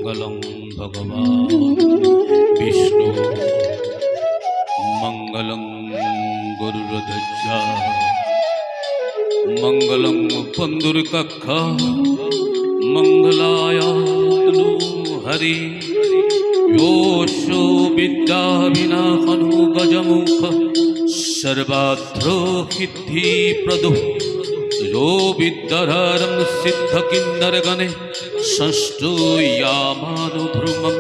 मंगलं भगवान् विष्णु मंगलं गुरुध्वज मंगलं पुंडरीकाक्ष मंगलाय हरि योषो विद्या विनाशनो गजमुख सर्वत्र सिद्धिप्रदः यो विद्याधरं सिद्धकिन्नरगणे षष्ठो यामानुध्रुवम्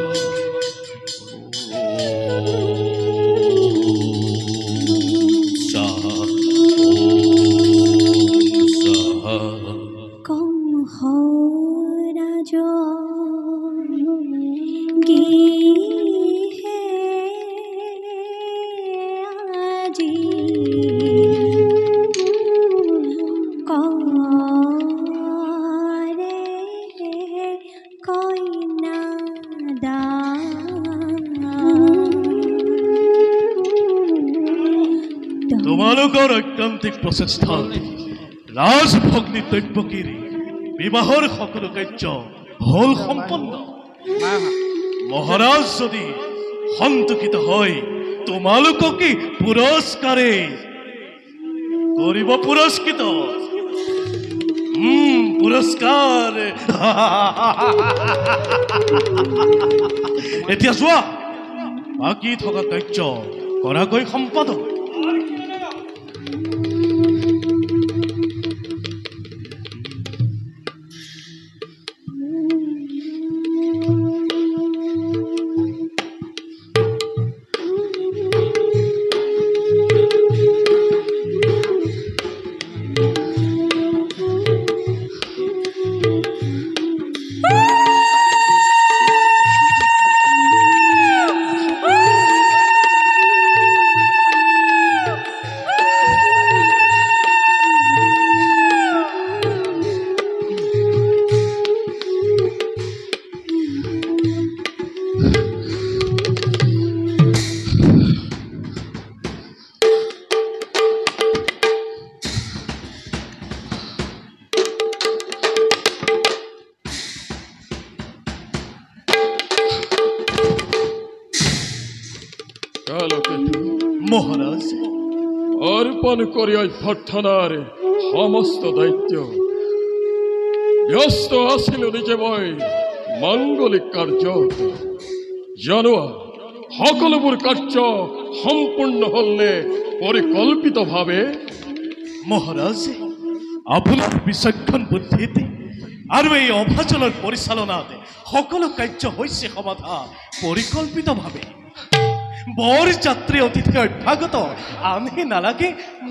তোমালোকৰ ঐকান্তিক প্ৰচেষ্টাত ৰাজভগ্নী দৈৱকীৰ বিবাহৰ সকলো কাৰ্য হল সম্পন্ন। মহাৰাজ যদি সন্তুষ্ট হয় তোমালোককে পুৰস্কাৰে কৰিব পুৰস্কৃত। পুৰস্কাৰ এতিয়া যোৱা বাকী থকা কাৰ্য কৰাকৈ সম্পাদক। মহাৰাজ অৰ্পণ কৰি অভ্যৰ্থনাৰ সমস্ত দায়িত্ব ব্যস্ত আছিল নিজে মই মাঙ্গলিক কাৰ্য জানোয়া সকলোবোৰ কাৰ্য সম্পূৰ্ণ হলনে পৰিকল্পিতভাৱে। মহাৰাজ আপোনাৰ বিচক্ষণ বুদ্ধিতে আৰু এই অভাজনৰ পৰিচালনাত সকলো কাৰ্য হৈছে সমাধান পৰিকল্পিতভাৱে। বৰ যাত্ৰী অতিথি অভ্যাগত আনহে নালাগে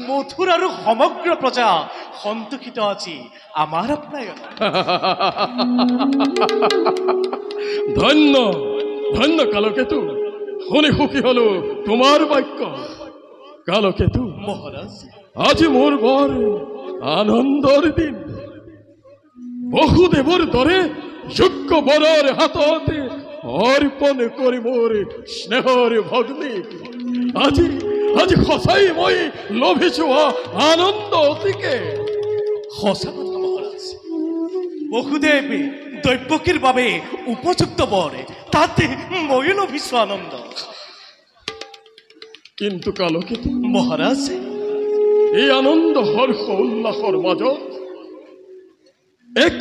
মথুৰ আৰু সমগ্ৰ প্ৰজা সন্তুষ্ট আছে আমাৰ আপ্যায়ন। ধন্য ধন্য কালকেতু, শুনি সুখী হলো তোমাৰ বাক্য। কালকেতু মহাৰাজ আজি মোৰ বৰ আনন্দৰ দিন। বহুদেৱৰ দৰে যোগ্য বৰৰ হাতত অৰ্পণ কৰি মোৰ স্নেহৰ ভগ্নী আজি আজি সঁচাই মই লভিছো আনন্দ অতিকে। সঁচা কথা মহারাজ, বহুদেৱ দৈৱকীৰ বাবে উপযুক্ত বৰ, তাতে ময়ো লভিছো আনন্দ। কিন্তু কালকেতু মহাৰাজ এই আনন্দ হৰ্ষ উল্লাসৰ মাজত এক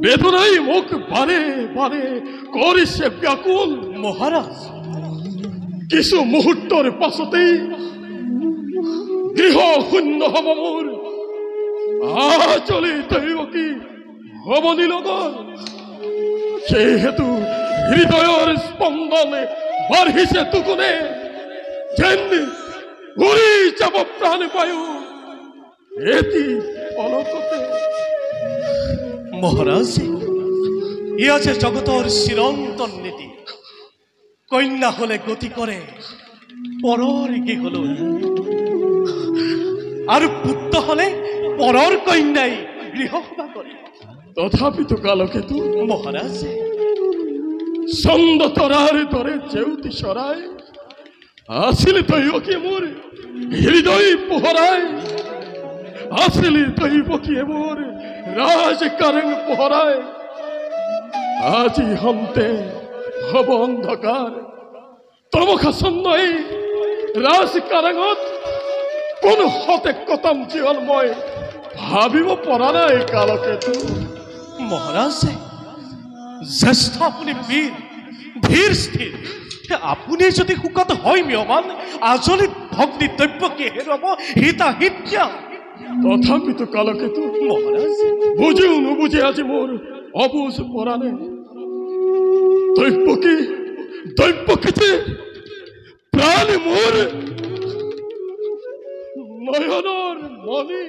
বেদনাই মোক বাৰে বাৰে কৰিছে ব্যাকুল। মহাৰাজ কিছু মুহূৰ্তৰ পাছতেই গৃহ শূন্য হব মোৰ আচলি দৈৱকী ভৱনী লগত। সেহেতু হৃদয়ৰ স্পন্দন বাঢ়িছে দুগুণে, যেন উৰি যাব প্ৰাণ বায়ু এটি পলকতে। মহাৰাজ ই আছে জগতৰ চিৰন্তন নীতি। কন্যা হলে গতি কৰে পৰৰ গৃহলৈ, আৰু পুত্ৰ হলে পৰৰ কন্যাই গৃহসভা কৰে। তথাপিতো কালকেতু মহাৰাজ ছন্দ তৰাৰ দৰে জেউতি চৰাই আছিল দৈৱকী মোৰ হৃদয় পোহৰাই। আছিল দৈৱকীয়ে মোৰ ৰাজ কাৰেং পোহৰাই। আজি হন্তে হব অন্ধকাৰ তমখাচন্ন এই ৰাজ কাৰাঙত কোন হতে কটাম জীৱন মই ভাবিব পৰা নাই কালকেতু। মহাৰাজ জ্যেষ্ঠ আপুনি বীৰ ধীৰ স্থিৰ, আপুনি যদি সুখত হয় মিয়মান আজলিত ভক্তি দৈব্যকে হেৰুৱাব হিতাহিত কিয়? তথাপিতো কালকেতু মহাৰাজ বুজিও নুবুজি আজি মোৰ অবুজ পৰাণে দৈব্যকে প্ৰাণ মোৰ নয়নৰ মণি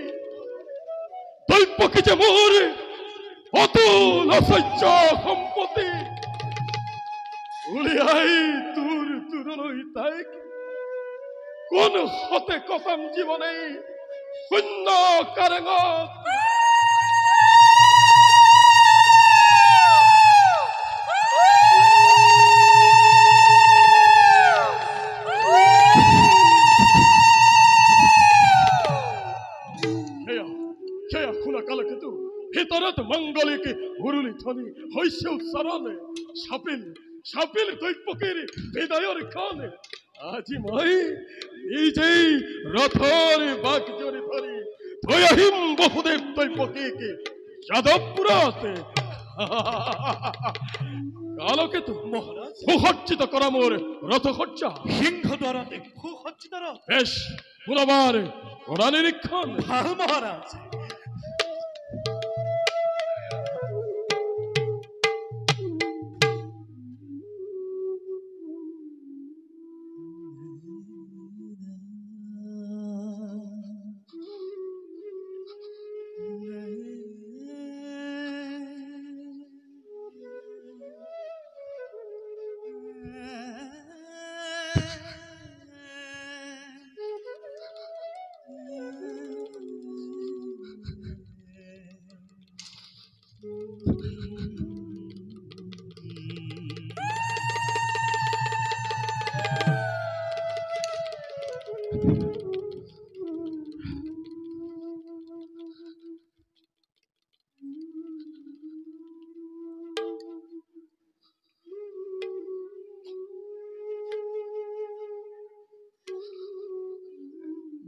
দৈব্যকে যে মোৰ অতুল অসহ্য সম্পত্তি উলিয়াই দূৰলৈ তাইক কোন হতে কটাম জীৱনে শূন্য কাৰেঙত। সেয়া শুনা কালকেতু ভিতৰত মংগলিক উৰুলি ধনি হৈছে উচ্চাৰণে চাপিল দৈব্যকীৰ হৃদয়ৰ ক্ষণে। আজি মই নিজেই ৰথৰ বাঘজনি ধৰি থৈ আহিম বহুদেৱ দৈব্যকীক যাদৱপুৰত। কালকেতু মহাৰাজ সুসজ্জিত কৰা মোৰ ৰথসজ্জা সিংহদ্বাৰতে সুসজ্জিত ৰথ। বেশ পুনবাৰ কৰা নিৰীক্ষণ। ভাল মহাৰাজ।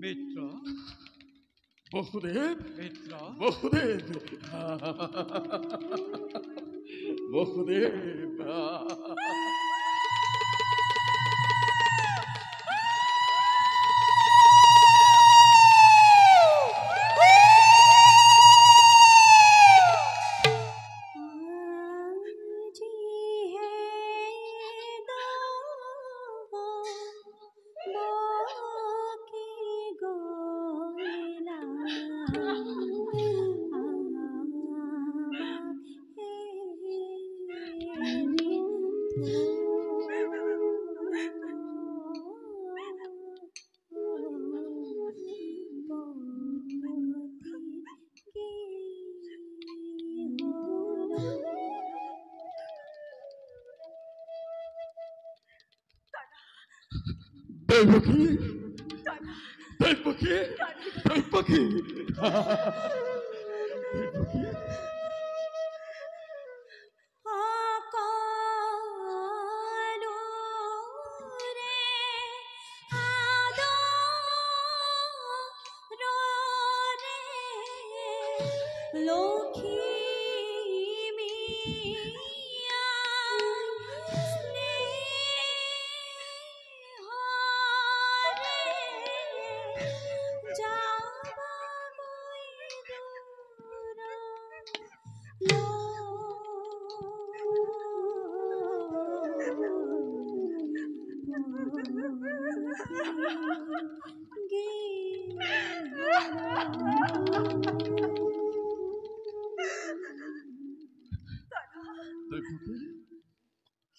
মিত্ৰ বহুদেৱ মিত্ৰ বহুদেৱ বহুদেৱ দৈব্যকী দৈব্যকী দৈব্যকী দৈব্যকী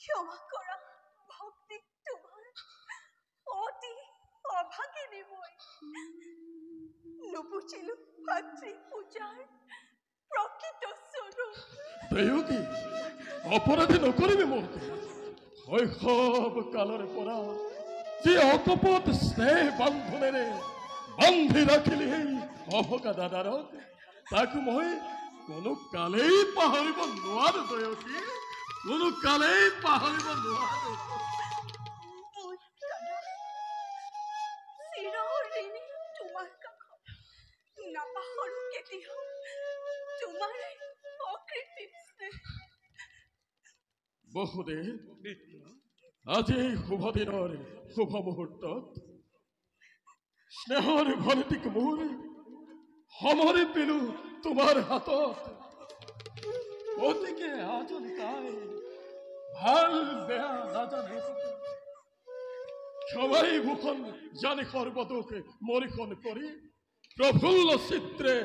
ক্ষমা কৰা ভক্তি তোমাৰ অতি অভাগিনী মই নুবুজিলো ভাতৃ পূজাৰ প্ৰকৃত স্বৰূপ। দৈব্যকী অপৰাধী নকৰিবি মোক। শৈশৱ কালৰে পৰা যি অকপট স্নেহ বান্ধোনেৰে বান্ধি ৰাখিলি সেই অহকা দাদাৰক তাক মই কোনো কালেই পাহৰিব নোৱাৰো দৈব্যকী। কোনো কালেই পাহৰিব নোৱাৰো। মই দাদা চিৰঋণী তোমাৰ কাষত, নাপাহৰো কেতিয়াও তোমাৰ এই অকৃত্ৰিম স্নেহ। বসুদেৱ, মিত্ৰ আজি এই শুভ দিনৰ শুভ মুহূৰ্তত স্নেহৰ ঘৰটিক মোৰ সমৰি পিলো তোমাৰ হাতত। গতিকে আজল তাই ভাল বেয়া নাজানে, সবাই ভূষণ জানি সৰ্বদোষ মৰিখন কৰি প্ৰফুল্ল চিত্ৰে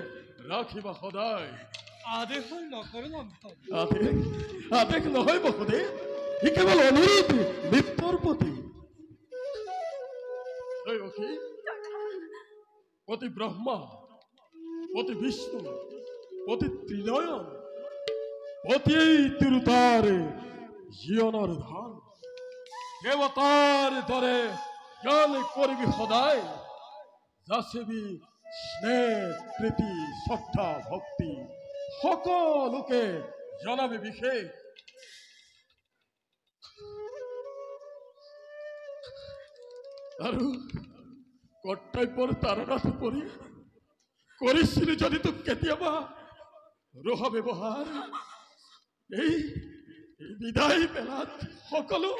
ৰাখিবা সদায়। আদেশ নকৰো লম্ভন। আদেশ নহয় বসুদেৱ, ই কেৱল অনুৰোধ মিত্ৰৰ প্ৰতি। অতি ব্ৰহ্মা, অতি বিষ্ণু, অতি ত্ৰিনয়ন, অতি তিৰুতাৰ জীৱনৰ ধান, দেৱতাৰ দৰে জ্ঞান কৰিবি সদায়, যাচিবি স্নেহ প্ৰীতি শ্ৰদ্ধা ভক্তি সকলোকে জনাবি বিশেষ। আৰু কৰ্তব্যৰ তাৰণাত পৰি কৰিছিলো যদি তোক কেতিয়াবা ৰহা ব্যৱহাৰ, এই বিদায় বেলাত সকলো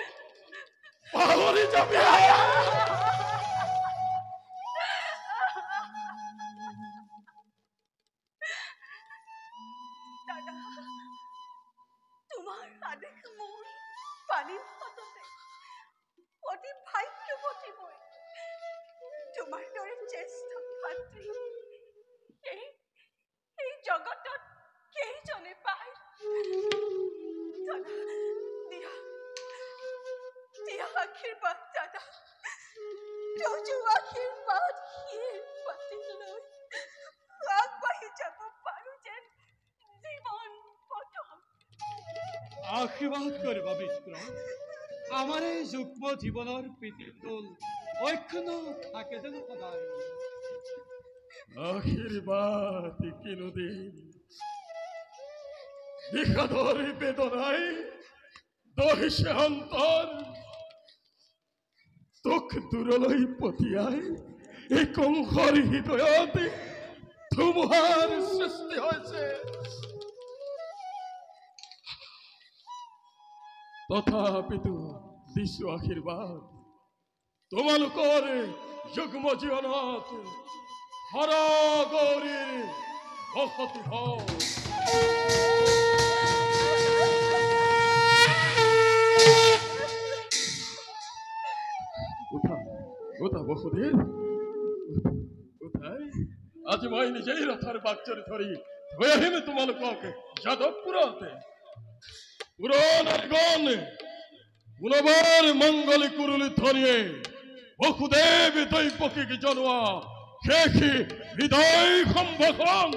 পাহৰি যাবি। দাদা তোমাৰ আদেশ মোৰ পানীৰ সততে অতি ভাগ্যৱতী মই। তোমাৰ দৰে জ্যেষ্ঠ ভাতৃ এই জগতত কেইজনে পায়। দাদা দিয়া দিয়া আশীৰ্বাদ দাদা, তজু আশীৰ্বাদ শিৰ পাতি লৈ আগবাঢ়ি যাব পাৰো যেন জীৱন পথত। আশীৰ্বাদ কৰিবা মিত্ৰ। আমাৰ এই যুগ্ম জীৱনৰ পিতৃতুল ঐক্য থাকে যেন সদায়। আশীৰ্বাদ কিনো দিন, বিষাদৰ বেদনাই দহিছে অন্তৰ, তোক দূৰলৈ পঠিয়াই এই কংসৰ হৃদয়ত ধুমুহাৰ সৃষ্টি হৈছে। তথাপিতো দিছো আশীৰ্বাদ, তোমালোকৰ যুগ্ম জীৱনত হৰ গৌৰীৰ বসতি হওক। উঠা বসুদেৱ, উঠাই আজি মই নিজেই ৰথৰ বাগজৰি ধৰি থৈ আহিম তোমালোকক যাদৱপুৰতে। পুৰণাৰ গণ পুনবাৰ মংগলী কুৰুলি ধৰিয়ে বসুদেৱ দৈপকীক জনোৱা শেষ হৃদয় সম্ভাষণ।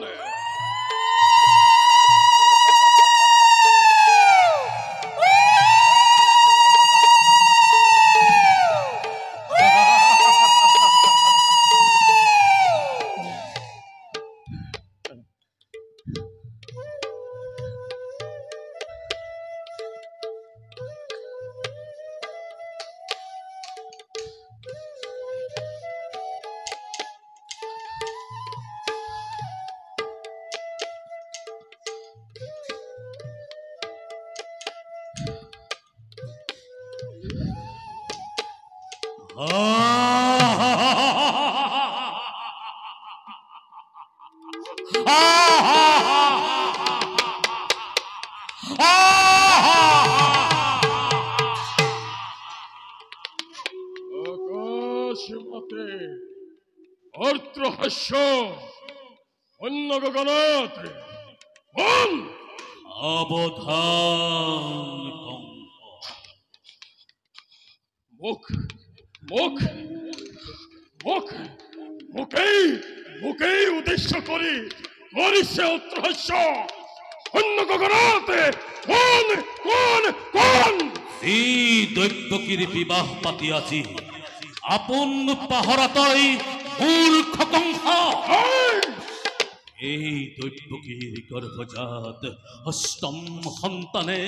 আকাশমতে অর্ত্রহাস্য অন্য গগনত অবধান মুখ মুখ মুখ মুখেই উদ্দেশ্য করি করিছে অত্রহাস্য অন্য গগনতে কোন কোন কোন এই দৈত্যকীর বিবাহ পাতিয়াছি আপোন পাহরাতই মূর্খ কংস। এই দৈব্যকীর গর্ভজাত অষ্টম সন্তানে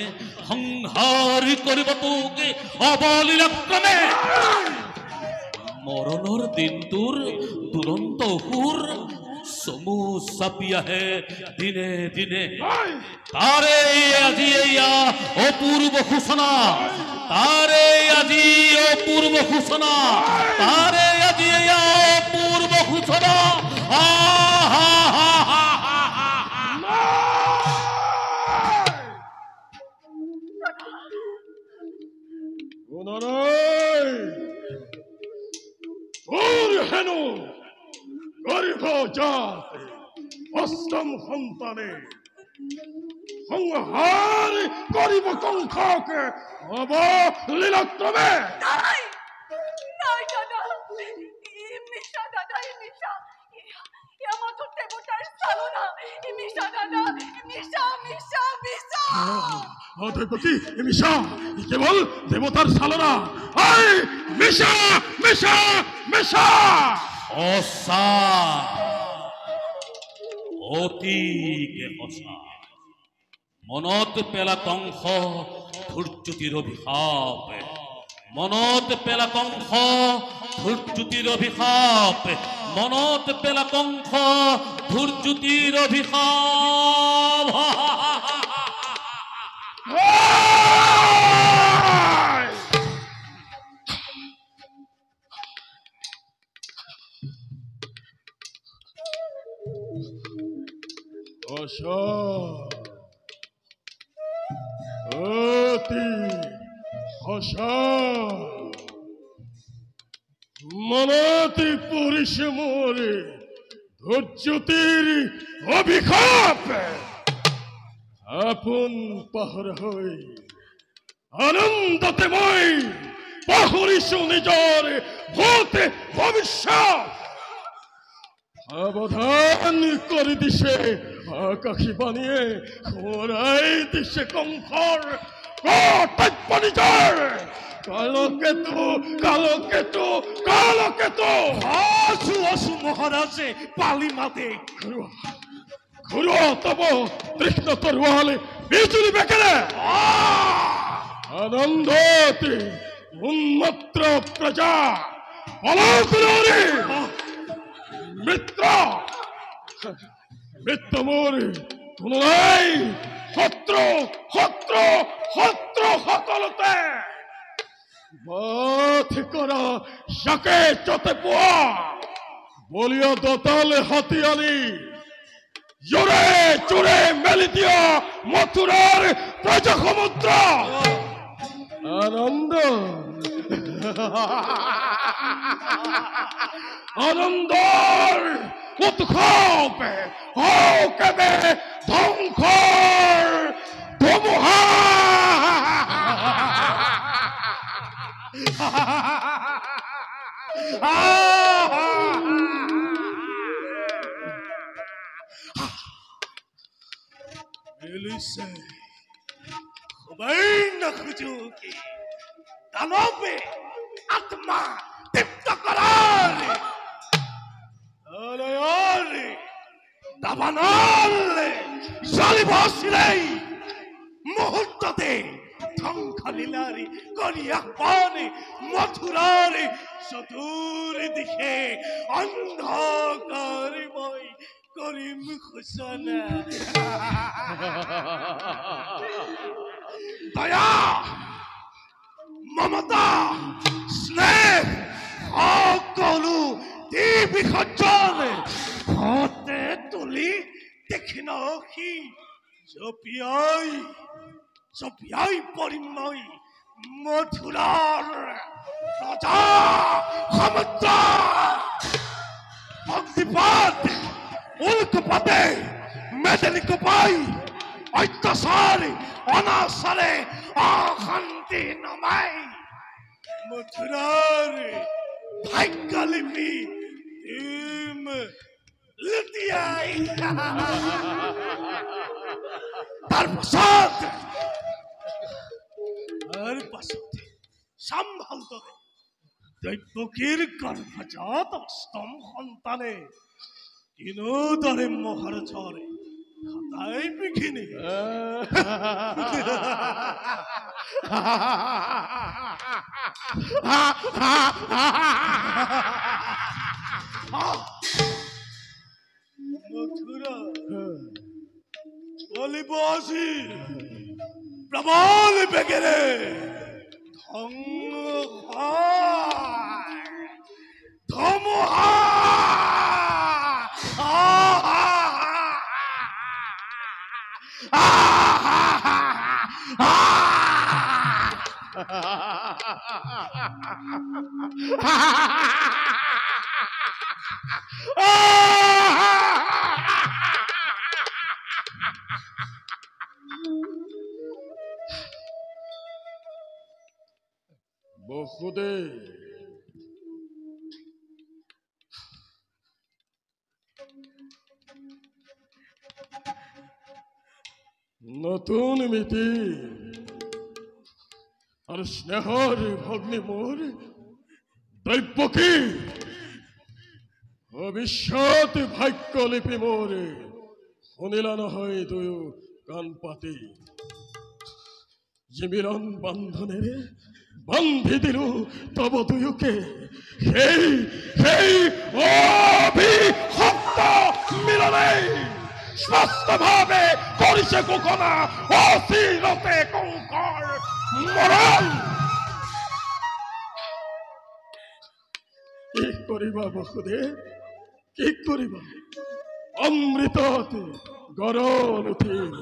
সংহার কৰিব তোকে অবলীলাক্ৰমে মৰণৰ দিনটোৰ দুৰন্ত সুৰ চমু চাপি আহে দিনে দিনে তাৰে আজি এয়া অপূৰ্ব সূচনা তাৰে আজি অপূৰ্ব সূচনা তাৰে আজি এয়া অপূৰ্ব সূচনা হেনো গর্ভজাত অষ্টম সন্তানে সংহার করিব কংসকে অবলীলাক্রমে নাই নাই দাদা মিশা দাদা মিশা মাথুর দেবতার চালনা মিশা দাদা মিশা মিশা মিশা দৈবকী মিশা কেবল দেবতার চালনা মিশা মিশা মিশা সঁচা অতিকে সঁচা মনত পেলা কংস ধূৰ্য্যতিৰ অভিশাপ মনত পেলা কংস ধূৰ্য্যতিৰ অভিশাপ মনত পেলা কংস ধূৰ্য্যতিৰ অভিশাপ অতি মনতি পুরিশ মোরে ধৈর্যতির অভিশাপ আপন পাহর হই আনন্দতে মই পাহরিছু নিজর ভূতে ভবিষ্যৎ সাবধান করে দিছে আকাশী বানিয়ে খোরাই দিছে কংসর কর্তব্য নিজর কালকেতু কালকেতু কালকেতু আসু আসু মহারাজে পালি মাতে ঘুরো তব তীক্ষ্ণ তরুয়ালে বিজুলি বেকেলে আনন্দতে উন্মত্র প্রজা অলৌকুলোরে মিত্র মিত্র মোরে কোনো নাই শত্রু শত্রু শত্রু সকলতে বাথ করা সাকে চতে পোয়া বলিয়া দতালে হাতিয়ালি জোরে চোরে মেলি দিয়া মথুরার প্রজা সমুদ্র আনন্দ আনন্দর উৎক্ষেপে হোকেবে ধ্বংসর ধুমুহা মিলিছে সবাই না খুঁজুকি দানবে আত্মা তৃপ্ত করার আলয়ারে দাবানালে জলিভাসিলেই মুহূর্ততে ধ্বংস লীলারে করিয়া পানে মথুরারে চতুর দিশে অন্ধকারময় করিম ঘোষণা দয়া মমতা স্নেহ সকলো দি বিসৰ্জন ঘৰতে তুলি দেখি নখি জপিয়াই পৰিম মই মথুৰাৰ ৰজা সমুদ্ৰ অগ্নিপাত উল্কপাতে মেদেলি কপাই অত্যাচার অনাচারে অশান্তি নমাই মথুরার ভাগ্যলিপি লুটিয়াই তার পাছত সম্ভল করে দৈব্যকীর গর্ভজাত অষ্টম সন্তানে কিনো তাৰে মহাৰথৰে খাতাই পিখিনি মথুৰা চলিব আজি প্ৰবল বেগেৰে ধুমুহা বসুদেৱ নতুন মিতি আৰু স্নেহৰ ভগ্নী মোৰ দৈৱকী ভৱিষ্যত ভাগ্যলিপি মোৰ শুনিলা নহয় দুয়ো কাণ পাতি জিমিলন বান্ধনেৰে বান্ধি দিলো তব দুয়োকে সেই অভিশপ্ত মিলনে স্পষ্টভাৱে কৰিছে ঘোষণা অচিৰতে কংকৰ মৰণ কি কৰিবা বসুদেৱ কি কৰিবা অমৃতত গৰল উঠিল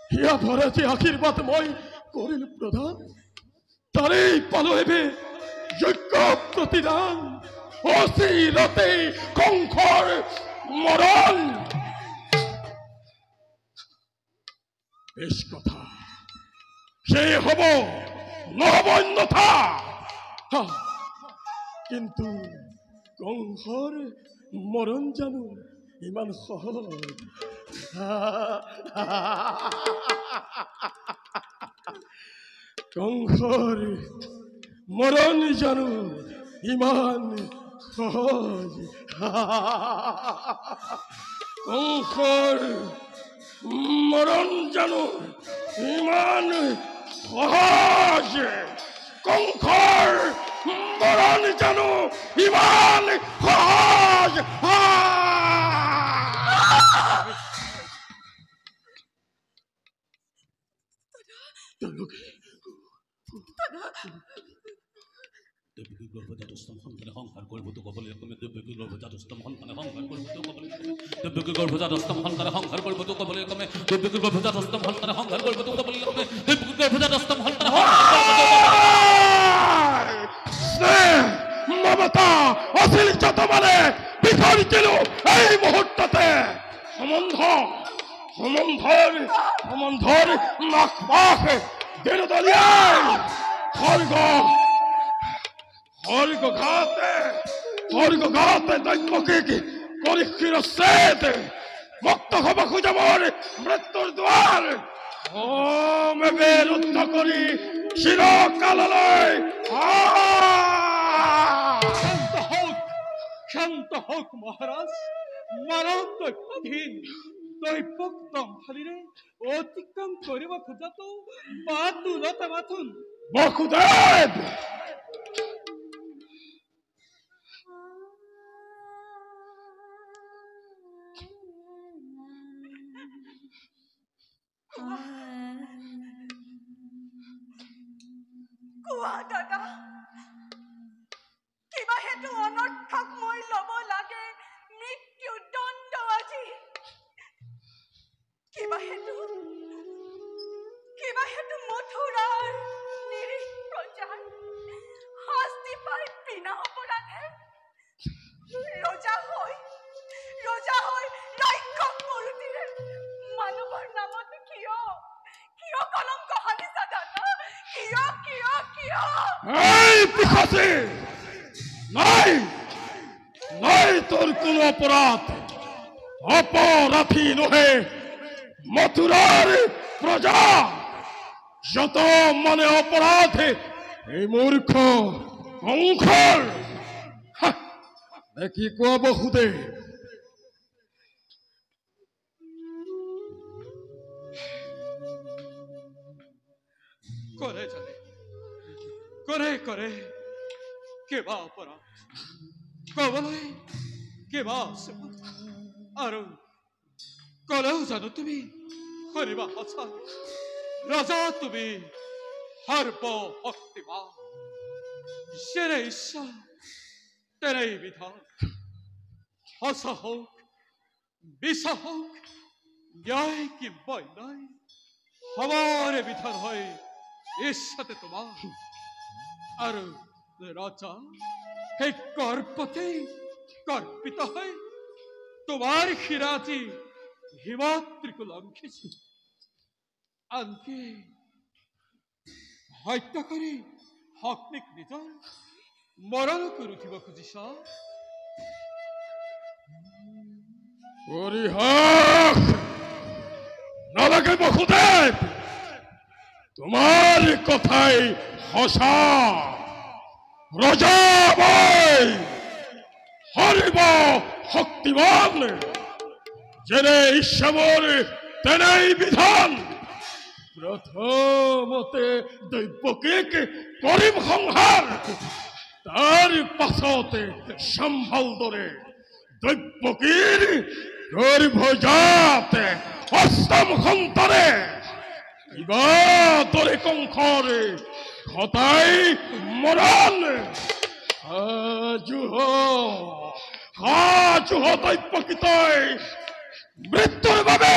হিয়া ভৰাজী আশীৰ্বাদ মই কৰিলো প্ৰধান তাৰেই পালো এবে যোগ্য প্ৰতিদান অচিৰতে কংকৰ মৰণ বেশ কথা সেই হব নহব অন্যথা কিন্তু কংকৰ মৰণ জানো ইমান সহজ কংকৰ মৰণ জানো ইমান সহজ কংকৰ মৰণ জানো ইমান সহজ কংকৰ মৰণ জানো ইমান সহজ দেৱকী গৰ্ভজাতস্তম সন্তানে সংসাৰ কৰিবতো ক'বলৈ কমে দেৱকী গৰ্ভজাতস্তম সন্তানে সংসাৰ কৰিবতো ক'বলৈ দেৱকী গৰ্ভজাতস্তম সন্তানে সংসাৰ কৰিবতো ক'বলৈ কমে দেৱকী গৰ্ভজাতস্তম সন্তানে সংসাৰ কৰিবতো ক'বলৈ কমে দেৱকী গৰ্ভজাতস্তম সন্তানে মমতা অচিল যত মানে বিসৰ্জিলো এই মুহূৰ্ততে সম্বন্ধৰ নাক পাশ দিলো দলিয়াই স্বৰ্গঘাতে দৈৱকীক কৰি শিৰচ্ছেদ মুক্ত হব খোজা মোৰ মৃত্যুৰ দুৱাৰ ৰুদ্ধ কৰি চিৰকাললৈ শান্ত হওক মহাৰাজ মানৱ দৈৱাধীন দৈৱক দম্ভালিৰে অতিক্ৰম কৰিব খোজাটো বাতুলতা মাথোন বসুদেৱ কোৱা দাদা কিবা হেতু অনৰ্থক মই ল'ব লাগে মৃত্যুদণ্ড আজি কিবা হেতু মথুৰাৰ নিৰীহ প্ৰজাৰ শাস্তি পাই বিনা অপৰাধে ৰজা হৈ ৰাক্ষস মূৰ্তিৰে মানৱৰ নামত কিয় কলংক সানিছা দাদা কিয় এই পিশাচী নাই তোৰ কোনো অপৰাধী নহে মথুৰাৰ প্ৰজা যত মানে অপৰাধ এই মূৰ্খ কংকৰ নে কি কোৱা বহুদেৱ? কৰে জানে কৰে কৰে কিবা অপৰাধ কবলৈ কিবা আছে আৰু কলেও জানো তুমি শুনিবা সঁচা ৰজা তুমি সৰ্বশক্তিমান যেনে ইচ্ছা তেনেই বিধান সঁচা হওক মিছা হওক ন্যায় কিংবা অন্যায় সমানে বিধান হয় ইচ্ছাতে তোমাৰ আৰু ৰজা সেই কৰ্পতে কৰ্পিত হয় তোমাৰ শিৰাজী হিমাদ্ৰীকো লংঘিছে আনকি হত্যা কৰি শক্তিক নিজৰ মৰণকো ৰুধিব খুজিছা পৰিহাস নালাগে বহুদেব তোমাৰ কথাই সঁচা ৰজা মই হৰিব শক্তিমান যেনে ইচ্ছা মোৰ তেনেই বিধান প্ৰথমতে দৈৱকীক কৰিম সংহাৰ তাৰ পাছতে সম্ভল দৰে দৈৱকীৰ গৰ্ভজাতে অষ্টম সন্তানে কিবা দৰে কংসৰ ঘটাই মৰণ সাজু দৈৱকীতই মৃত্যুৰ বাবে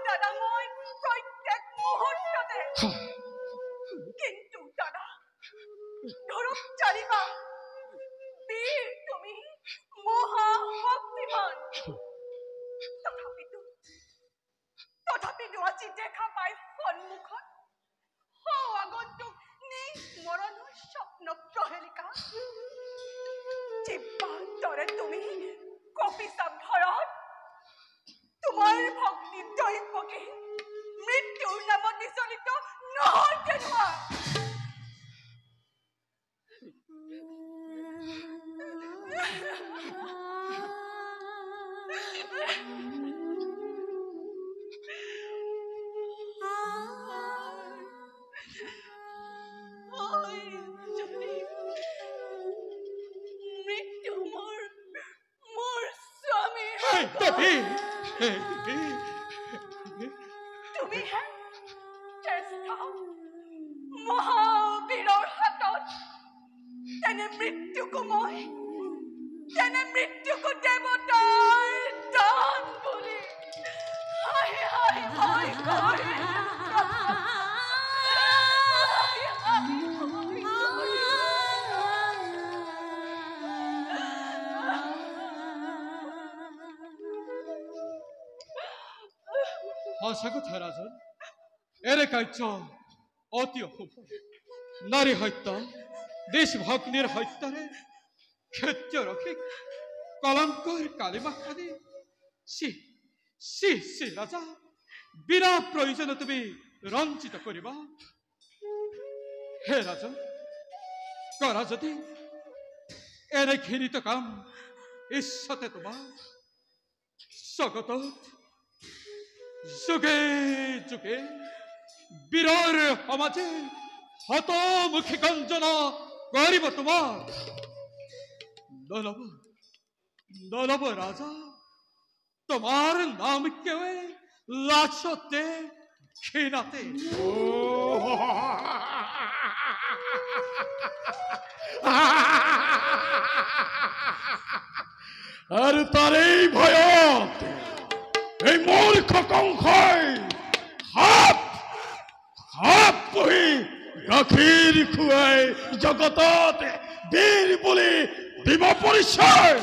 দাদা মই প্ৰত্যেক মুহূৰ্ততে কিন্তু দাদা ধৰক জানিবা বীৰ তুমি মহাশক্তিমান তথাপিতো আজি দেখা পাই সন্মুখত আগন্তুক নিস্মৰণৰ স্বপ্ন প্ৰহেলিকা জিব্বাৰ দৰে তুমি কপিছা ভৰত তোমাৰ ভক্তি দৈৱকী মৃত্যুৰ নামত বিচলিত নহয় কেনেকুৱা মৃত্যু মোৰ স্বামী তুমি জ্যেষ্ঠ মহাবীৰৰ হাতত তেনে মৃত্যুকো দেৱতাৰ দান বুলি সঁচা কথা ৰাজন এনে কাৰ্য অতি অশুভ নাৰী হত্যা দেশভগ্নীৰ হত্যাৰে ক্ষত্ৰিয় ৰক্ষিক কলংকৰ কালিমা খানি শ্ৰী ৰাজা বিনা প্ৰয়োজনে তুমি ৰঞ্জিত কৰিবা হে ৰাজন কৰা যদি এনে ঘৃণিত কাম ইচ্ছাতে তোমাৰ জগতত যুগে যুগে বীৰৰ সমাজে হতমুখী গঞ্জনা কৰিব তোমাৰ নলব ৰাজা তোমাৰ নাম কেৱে লাজতে ঘৃণাতে আৰু তাৰেই ভয়ত এই মূৰ্খ কংসই হাত পুহি গাখীৰ খুৱাই জগতত বীৰ বুলি দিব পৰিচয়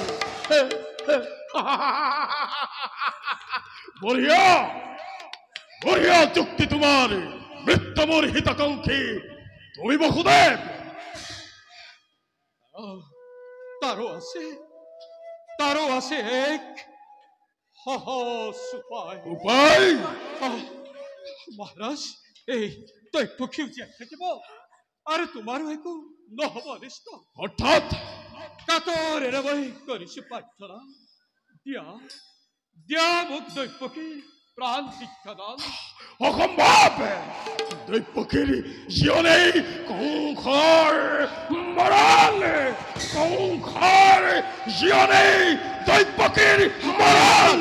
বঢ়িয়া যুক্তি তোমাৰ মৃত্যু মোৰ হিতাকাংক্ষী তুমি বহুদেৱ তাৰো আছে এক সহজ উপায় মহাৰাজ এই দৈৱকীও জীয়াই থাকিব আৰু তোমাৰো একো নহব অনিষ্ট। অৰ্থাৎ কাতৰেৰে মই কৰিছো প্ৰাৰ্থনা, দিয়া দিয়া মোক দৈপকীৰ প্ৰাণ শিক্ষাদান। অসম্ভৱ! দৈপকীৰ জীয়নেই কংসৰ মৰণ, কংসৰ জীয়নেই দৈপকীৰ মৰণ।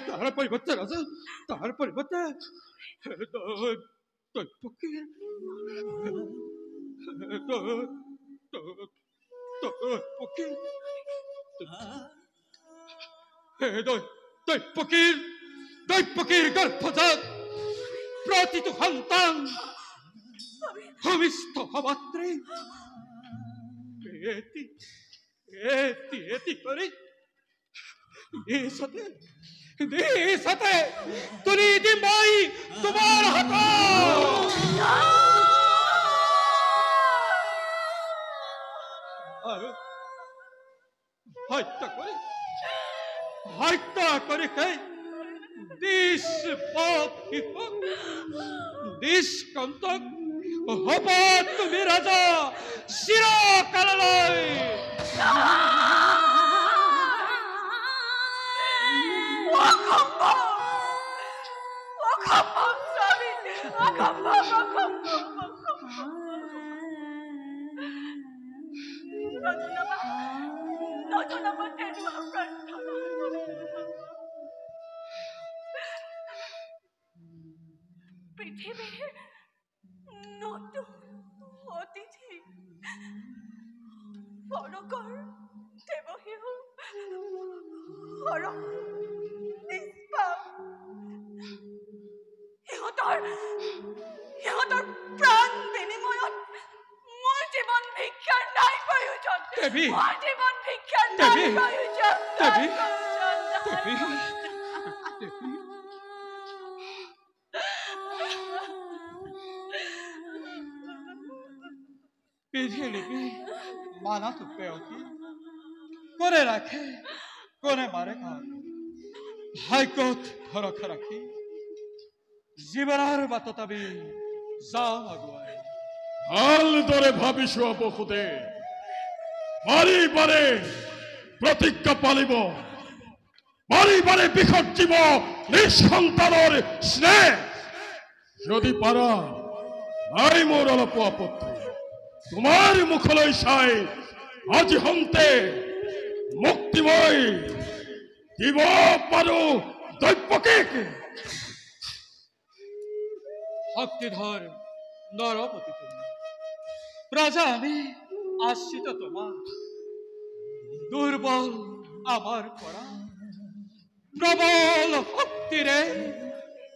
তাৰ পৰিৱৰ্তে ৰাজা, তাৰ পৰিৱৰ্তে দৈপকীৰ দৈপকীৰ গৰ্ভজাত প্ৰতিটো সন্তান ভূমিষ্ঠ মাত্ৰে এটি কৰি নিশাতে তুলি দিম মই তোমাৰ হাতত। আৰু হত্যা কৰি সেই নিষ্কন্তক হ'ব তুমি ৰাজা চিৰকাললৈ। পৃথিৱীৰ নতুন অতিথি বৰকৰ দেৱহীও সিহঁতৰ প্ৰাণ বিনিময়ত মোৰ জীৱন ভিক্ষাৰ নাই প্ৰয়োজন। মোৰ জীৱন ভিক্ষাৰ নাই প্ৰয়োজন। পৃথিৱী মানাটো পেয়তি কোনে ৰাখে কোনে মাৰে কাক, ভাগ্যত ভৰসা ৰাখি জীৱনৰ বাটত আমি যাওঁ আগুৱাই। ভালদৰে ভাবিছো বসুদে, বাৰে বাৰে প্ৰতিজ্ঞা পালিব, বাৰে বাৰে বিসৰ্জিব নিঃসন্তানৰ স্নেহ। যদি পাৰা নাই মোৰ অলপ আপত্তি, তোমাৰ মুখলৈ চাই আজি হন্তে মুক্তিময় দিব পাৰো দৈপকীক। শক্তিধৰ নৰপতি তুমি, প্ৰজা আমি আশ্ৰিত তোমাৰ। দুৰ্বল আমাৰ পৰা প্ৰবল শক্তিৰে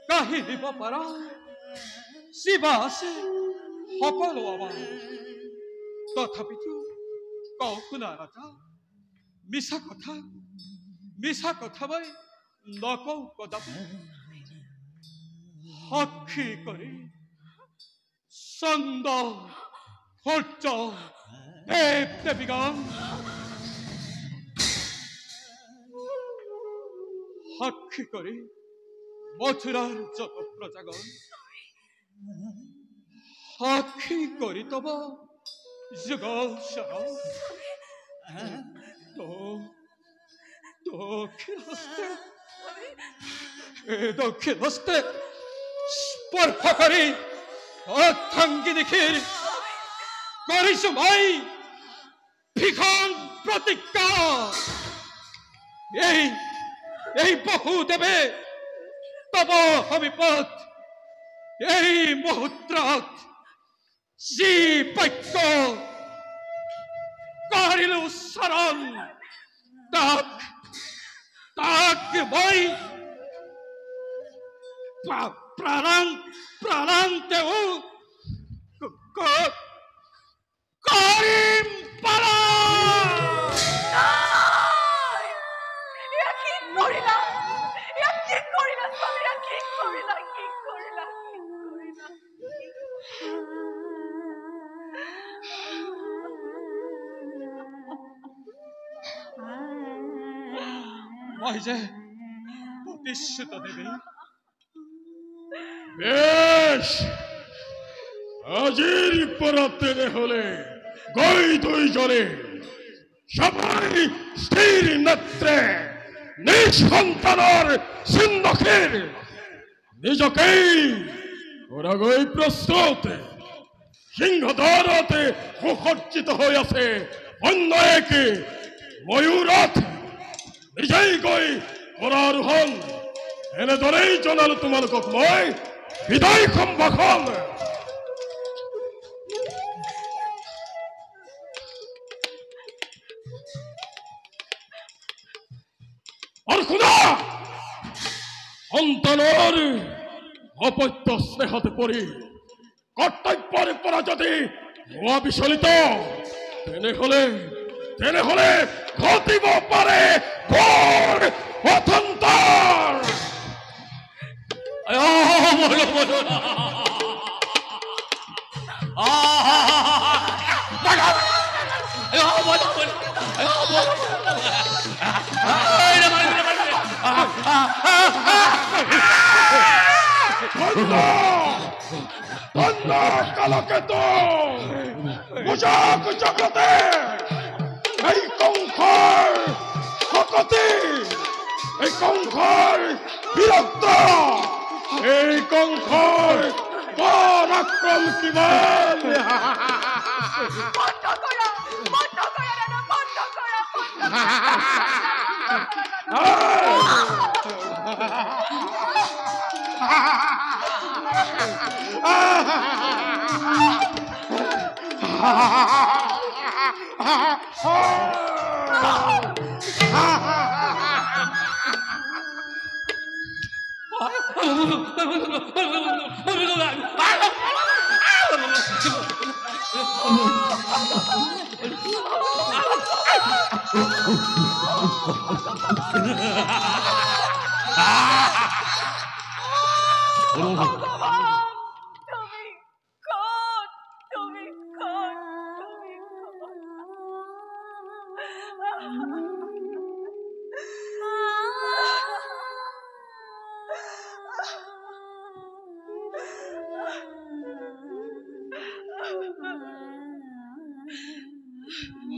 কাঢ়ি দিব পাৰা শিৱা আছে সকলো আমাৰ। তথাপিতো কওঁ শুনা ৰাজা, মিছা কথা মই নকওঁ কদাপি। সাক্ষী কৰি চন্দ সূৰ্য দেৱ দেৱীগণ, সাক্ষী কৰি মথুৰাৰ যত প্ৰজাগণ, সাক্ষী কৰি তব যুগল শৰণ। দক্ষিণ হস্তে স্পৰ্শ কৰি অৰ্ধাংগী নিশিৰ কৰিছো মই ভীষণ প্ৰতিজ্ঞা। এই বসুদেৱে তব সমীপত এই মুহূৰ্তত যি বাক্য কৰিলো উচ্চাৰণ, তাক মই প্ৰাণান্তেও কৰিম পালন। মই যে প্ৰতিশ্ৰুত দেৱী। বেশ, আজির পরাতে হলে গই দুইজনে সবাই স্থির নেত্রে নিঃসন্তানের সিন্ধুকের নিজকেই ওরা গই প্রস্তুত সিংহদ্বারতে সুসজ্জিত হইয়াছে অন্য এক ময়ূরথ নিজেই গই ওরা আরোহণ এনে ধরেই জানালো তোমালোকক মই বিদায় সম্ভাষণ আর খুদা সন্তানের অপত্য স্নেহতে পড়ি কর্তব্যের পরা যদি ভুয়া বিচলিত তেনে হলে ঘটিব পারে ঘোর অথন্তর কালকেতো জগতে এই কংখর শকতি এই কংখর বিরক্ত এই কংখর পরাক্রম কিমান বন্ধ করা দাদা, বন্ধ করা।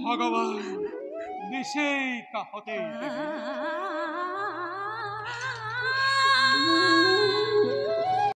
ভগবান নিশেই কাহতে